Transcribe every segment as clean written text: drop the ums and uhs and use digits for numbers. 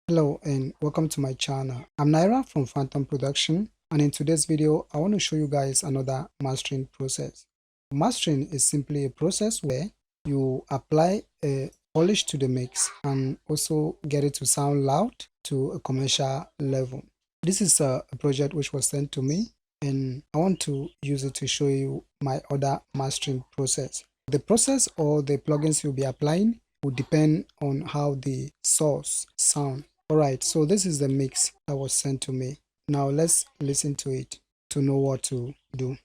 Hello and welcome to my channel. I'm Naira from Phantom Production, and in today's video I want to show you guys another mastering process. Mastering is simply a process where you apply a polish to the mix and also get it to sound loud to a commercial level. This is a project which was sent to me and I want to use it to show you my other mastering process. The process or the plugins you'll be applying will depend on how the source sound. Alright, so this is the mix that was sent to me. Now let's listen to it to know what to do.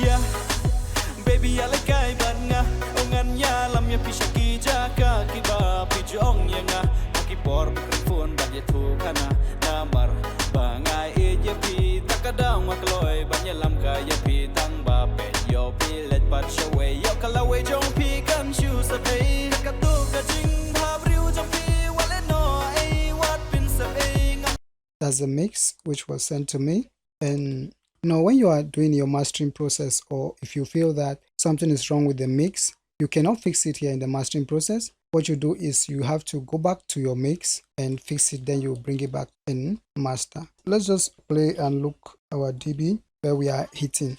Yeah, baby, I like I banga. Ongan ya lam ya pisaki jaka kiba pijong yenga. Aki por phone ba ye thu kana namar banga e ye pi takadang makloy ba ye lam ka ye pi tang ba pe yo pi let pat shaway yo kala we jong pi kan shu sa pay ka tu ka jing bhab riu jong pi wale no ai wat pin sa pay. That's the mix which was sent to me. And now when you are doing your mastering process, or if you feel that something is wrong with the mix, you cannot fix it here in the mastering process. What you do is you have to go back to your mix and fix it, then you bring it back in master. Let's just play and look our dB where we are hitting.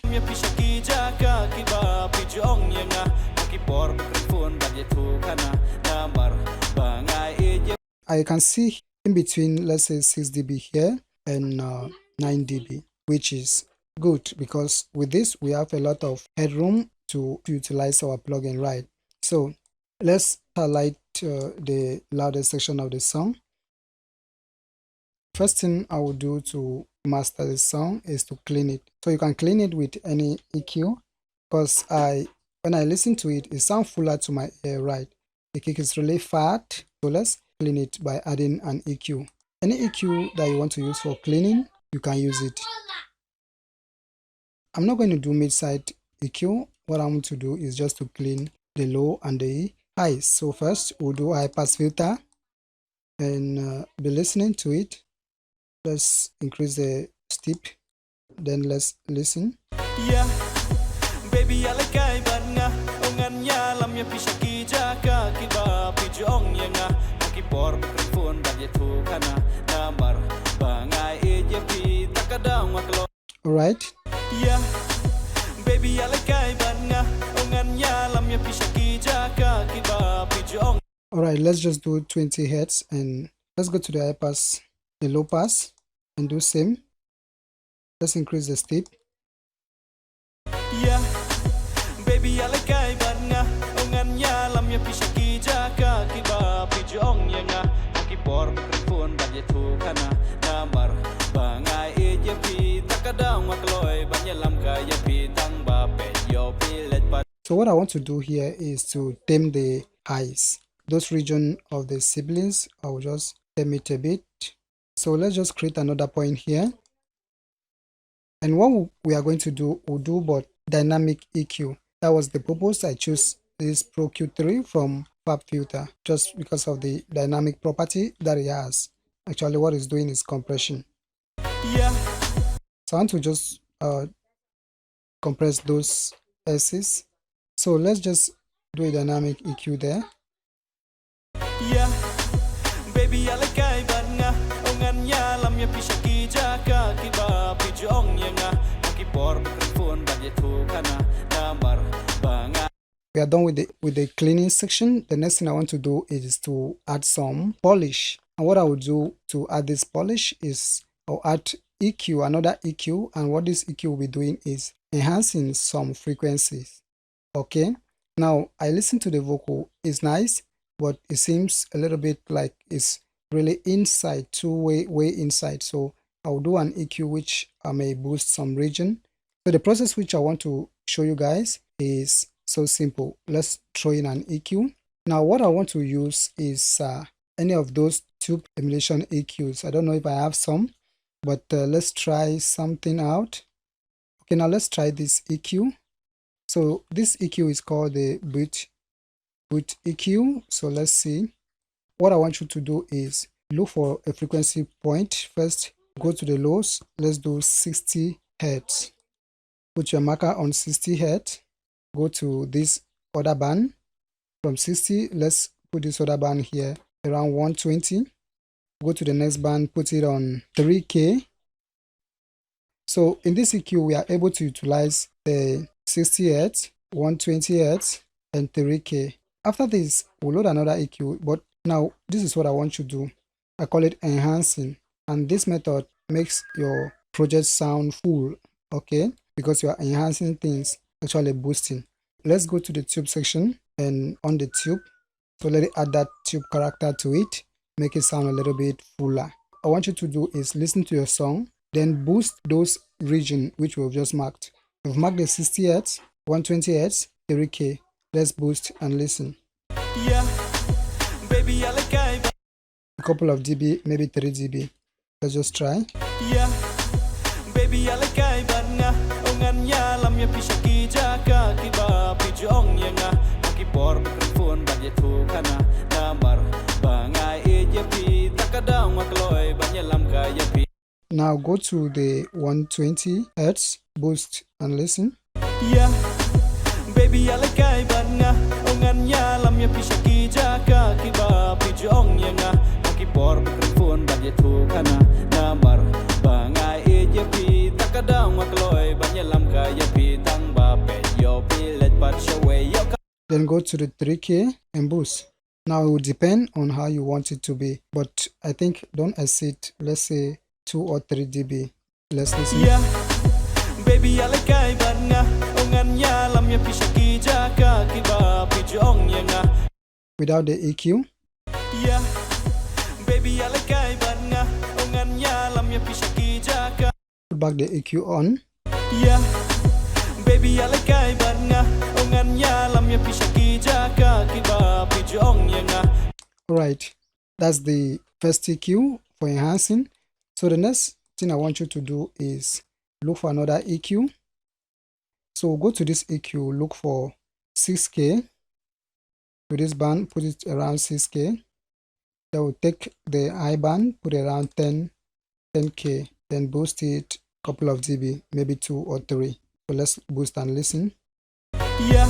I can see in between, let's say 6 dB here and 9 dB, which is good because with this we have a lot of headroom to utilize our plugin, right? So let's highlight the loudest section of the song. First thing I will do to master the song is to clean it. So you can clean it with any EQ because when I listen to it, it sounds fuller to my ear, right? The kick is really fat, so let's clean it by adding an EQ. Any EQ that you want to use for cleaning, you can use it. I'm not going to do mid-side EQ. What I'm going to do is just to clean the low and the highs. So first we'll do a high pass filter and be listening to it. Let's increase the steep, then let's listen. Yeah, baby, I like I banga. Ongan ya lam ya pisaki jaka kiba pijong yenga. Aki por phone ba ye thu kana namar banga e ye pi takadang maklo. All right. Yeah, baby, I like I banga. Ongan ya lam ya pisaki jaka kiba pijong. All right, let's just do 20 hertz and let's go to the high pass, the low pass, and do same. Let's increase the steep. Yeah, baby, I like I banga. Ongan ya lam ya pisaki jaka kiba pijong yenga. Aki por phone ba ye thu kana namar banga e ye pi takadang makloy ba ye lam ka ye pi tang ba pe yo pi let pa. So what I want to do here is to tame the highs. Those region of the siblings, I will just tame it a bit. So let's just create another point here. And what we are going to do, we'll do but dynamic EQ. That was the purpose I chose this Pro Q3 from Fab Filter, just because of the dynamic property that it has. Actually, what it's doing is compression. Yeah. So I want to just compress those S's. So let's just do a dynamic EQ there. Yeah, baby, I like I banga. Ongan ya lam ya pisaki jaka kiba pijong yenga. Aki por phone ba ye thu kana namar banga. We are done with the cleaning section. The next thing I want to do is to add some polish. And what I will do to add this polish is I'll add EQ, another EQ, and what this EQ will be doing is enhancing some frequencies. Okay, now I listen to the vocal. It's nice, but it seems a little bit like it's really inside, way inside. So I'll do an EQ which may boost some region. So the process which I want to show you guys is so simple. Let's throw in an EQ. Now what I want to use is any of those tube emulation EQs. I don't know if I have some, but let's try something out. Okay, now let's try this EQ. So this EQ is called the boot EQ. So let's see. What I want you to do is look for a frequency point. First, go to the lows. Let's do 60 hertz. Put your marker on 60 Hz. Go to this other band. From 60, let's put this other band here around 120. Go to the next band, put it on 3K. So in this EQ, we are able to utilize the 60 Hz, 120 Hz, and 3K. After this, we'll load another EQ, but now this is what I want you to do. I call it enhancing, and this method makes your project sound full, okay? Because you are enhancing things, actually boosting. Let's go to the tube section, and on the tube, so let it add that tube character to it, make it sound a little bit fuller. What I want you to do is listen to your song, then boost those regions which we've just marked. We've marked the 60 Hz, 120 Hz, 3K. Let's boost and listen. Yeah, baby, I like A couple of dB, maybe 3 dB. Let's just try. Yeah, baby, I like banga. Ongan ya lam ya pishaki jaka kiba pijong yanga. Kipor phone bagi tu kana namar banga eje pi takadang makloy banya lam kaya pi. Now go to the 120 Hz, boost and listen. Yeah, baby, I like banga. Ongan ya lam ya pishaki jaka kiba pijong yanga. Kipor phone bagi tu kana namar banga eje pi takadang makloy banya lam kaya pi tang ba pe yo pi let pat shaway yo. Then go to the 3K and boost. Now it will depend on how you want it to be, but I think don't exceed, let's say 2 or 3 dB. Let's listen. Yeah, baby, I like banga. Ongan ya lam ya pishaki jaka kiba pijong yanga. Without the EQ. Yeah, baby, I like banga. Ongan ya lam ya pishaki jaka. Put back the EQ on. Yeah, baby, I like banga. Ongan ya lam ya pishaki jaka kiba pijong yanga. Alright, that's the first EQ for enhancing. So the next thing I want you to do is look for another EQ. So go to this EQ, look for 6K. To this band, put it around 6K. Then we'll take the high band, put it around 10K. Then boost it a couple of dB, maybe 2 or 3. So let's boost and listen. Yeah,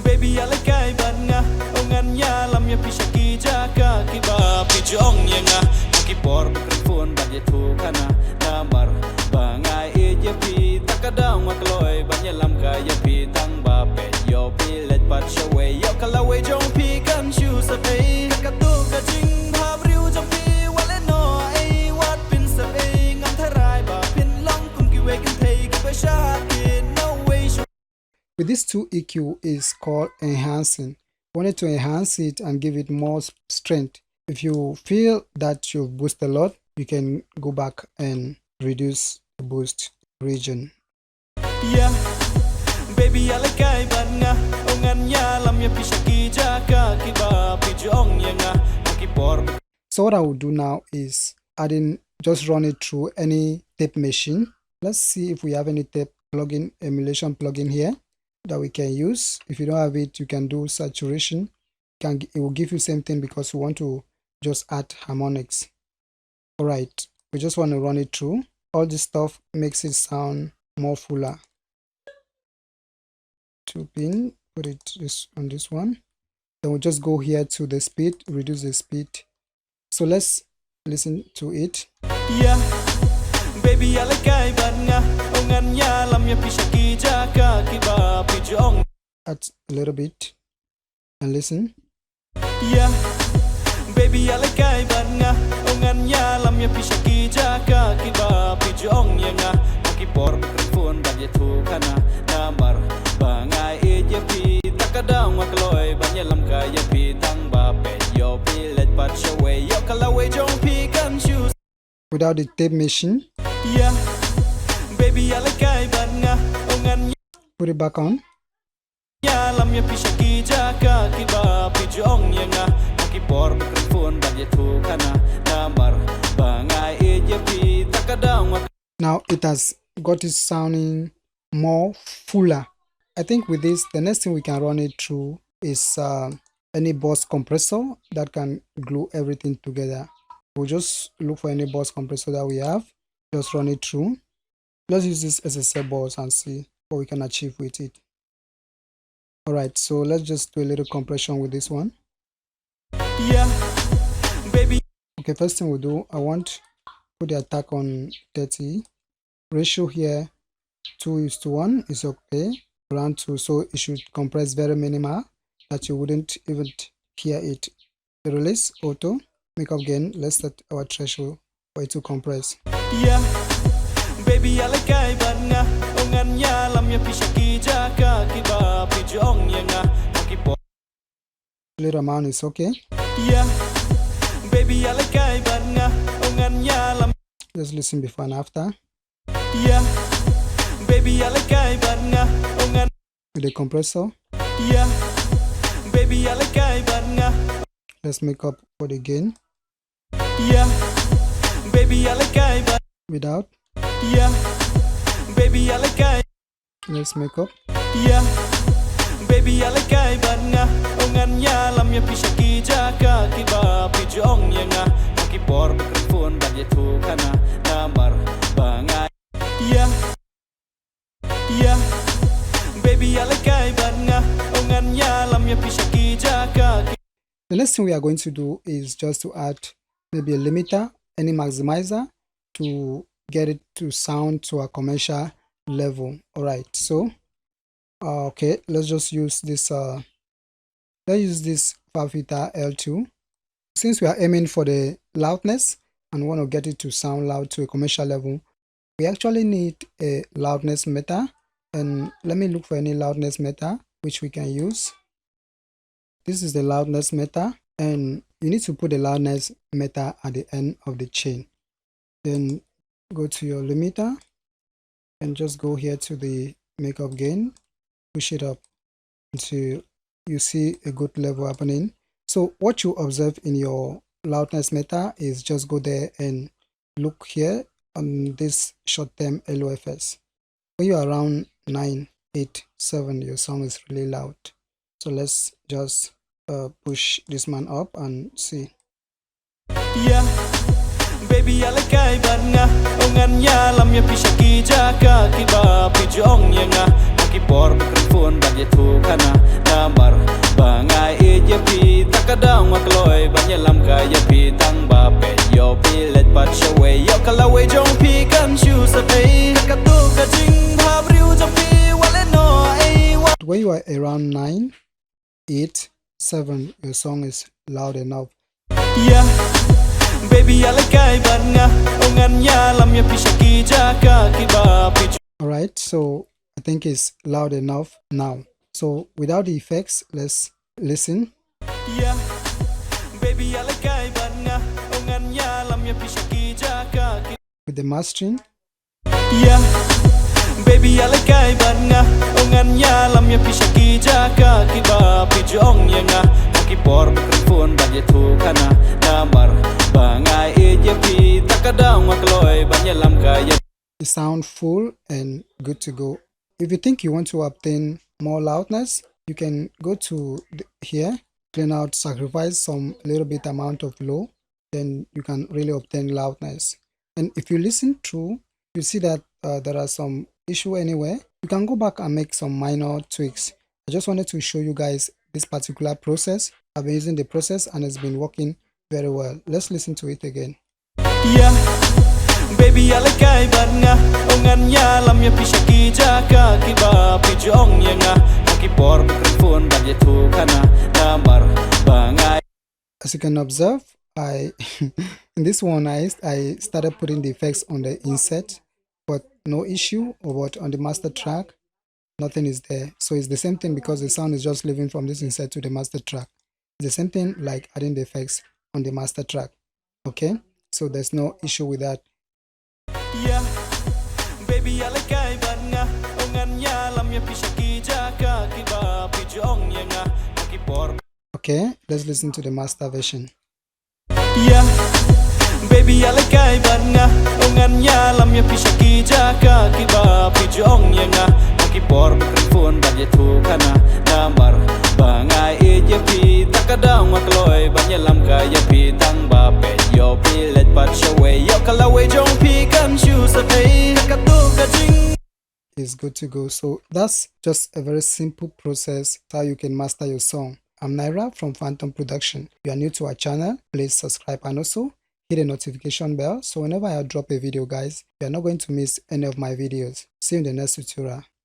baby, I like banga. Ongan ya lam ya pishaki jaka kiba pijong yanga. Kipor phone bagi tu kana namar banga eje pi takadang makloy banya lam kaya pi tang ba pe yo pi let pat shaway yo kalawe jong pi kan shu sa pe kakatu ka jing bhav riu jong pi wale no ai wat pin sa pe ngam tharai ba pin long kum ki we kan thei ki ba sha ki no way. With this 2 EQ is called enhancing. Wanted to enhance it and give it more strength. If you feel that you've boosted a lot, you can go back and reduce the boost region. Yeah, baby, I like banga. Ongan ya lam ya pishaki jaka kiba pijong yanga. Kipor. So what I will do now is just run it through any tape machine. Let's see if we have any tape plugin, emulation plugin here that we can use. If you don't have it, you can do saturation. It will give you same thing because we want to just add harmonics. Alright, we just want to run it through. All this stuff makes it sound more fuller. 2 pin, put it on this one. Then we'll just go here to the speed, reduce the speed. So let's listen to it. Yeah, baby, I like banga. Ongan ya lam ya pishaki jaka kiba pijong. Add a little bit and listen. Yeah, baby, I like banga. Ongan ya lam ya pishaki jaka kiba pijong yanga. Kipor phone bagi tu kana namar banga eje pi takadang makloy banya lam kaya pi tang ba pe yo pi let pat shaway yo kalawe jong pi kan shoes. Without the tape machine. Yeah, baby, I like banga. Ongan put it back on. ya lam ya pishaki jaka kiba pijong yanga. Kipor phone bagi tu kana namar banga eje pi takadang. Now it has got it sounding more fuller. I think with this, the next thing we can run it through is any bus compressor that can glue everything together. We'll just look for any bus compressor that we have, just run it through. Let's use this as a set balls and see what we can achieve with it. Alright, so let's just do a little compression with this one. Yeah, baby. Okay, first thing we'll do, I want to put the attack on 30. Ratio here 2:1 is okay, around 2, so it should compress very minimal that you wouldn't even hear it. The release auto, makeup gain, let's set our threshold for it to compress. Yeah, baby, I like I banga. Ongan ya lam ya pishaki jaka kiba pijong yenga hakipo. Little amount is okay. Yeah, baby, I like I banga. Ongan ya lam. Let's listen before and after. Yeah, baby, I like I banga. Ongan. With the compressor. Yeah, baby, I like I banga. Let's make up for the gain. Yeah, baby, I like I banga. Without. Yeah, baby, I like I. Let's make up. Yeah, baby, I like I banga. Ongan ya lam ya pishaki jaka kiba pijong yenga hakipor mikrofon bagye tu kana namar banga. Yeah, yeah, baby, I like I banga. Ongan ya lam ya pishaki jaka. The next thing we are going to do is just to add maybe a limiter, any maximizer to get it to sound to a commercial level. All right, so okay, let's just use this let's use this 5 filter L2. Since we are aiming for the loudness and want to get it to sound loud to a commercial level, we actually need a loudness meter, and let me look for any loudness meter which we can use. This is the loudness meter, and you need to put the loudness meter at the end of the chain. Then go to your limiter and just go here to the makeup gain, push it up until you see a good level happening. So what you observe in your loudness meter is just go there and look here on this short-term LOFS. When you are around 9, 8, 7, your song is really loud. So let's just push this man up and see. Yeah, baby, I like I banga. Ongan ya lam ya pishaki jaka kiba pijong yenga hakipor mikrofon bagye tu kana namar banga eje pi takadang wakloy banya lam kaya pi tang ba pe yo pi let pat show yo kalawe jong pi kan shoes say takatu ka jing bhabriu jong pi wale no ai. When you are around 9, 8, 7, your song is loud enough. Yeah, baby, I like I banga. Ongan ya lam ya pishaki jaka kiba pij. Alright, so I think it's loud enough now. So without the effects, let's listen. Yeah, baby, I like I banga. Ongan ya lam ya pishaki jaka kiba. With the mastering. Yeah, baby, I like I banga. Ongan ya lam ya pishaki jaka kiba pijong yenga hakipor mikrofon bagye tu kana namar banga eje pi takadang wakloy banya lam kaya. The sound full and good to go. If you think you want to obtain more loudness, you can go to here, clean out, sacrifice some little bit amount of low, then you can really obtain loudness. And if you listen through, you see that there are some issue anywhere. You can go back and make some minor tweaks. I just wanted to show you guys this particular process. I've been using the process and it's been working very well. Let's listen to it again. Yeah, baby, I like I banga. Ongan ya lam ya pishaki jaka kiba pijong yenga hakipor mikrofon bagye tu kana namar banga. As you can observe, in this one I started putting the effects on the insert, but no issue. But on the master track, nothing is there. So it's the same thing because the sound is just living from this insert to the master track. It's the same thing like adding the effects on the master track. Okay, so there's no issue with that. Yeah, baby, I like I banga. Ongan ya lam ya pishaki jaka kiba pijong yenga hakipor. Okay, let's listen to the master version. Yeah, baby, I like I banga. Ongan ya lam ya pishaki jaka kiba pijong yenga hakipor mikrofon bagye tu kana namar banga eje pi Makadang makloi banyalam kaya pitang ba pet yo pilet pat shaway yo kalaway jong pi kan shoes a day katuka jing is good to go. So that's just a very simple process how you can master your song. I'm Naira from Phantom Production. If you are new to our channel, please subscribe and also hit the notification bell so whenever I drop a video, guys, you are not going to miss any of my videos. See you in the next tutorial.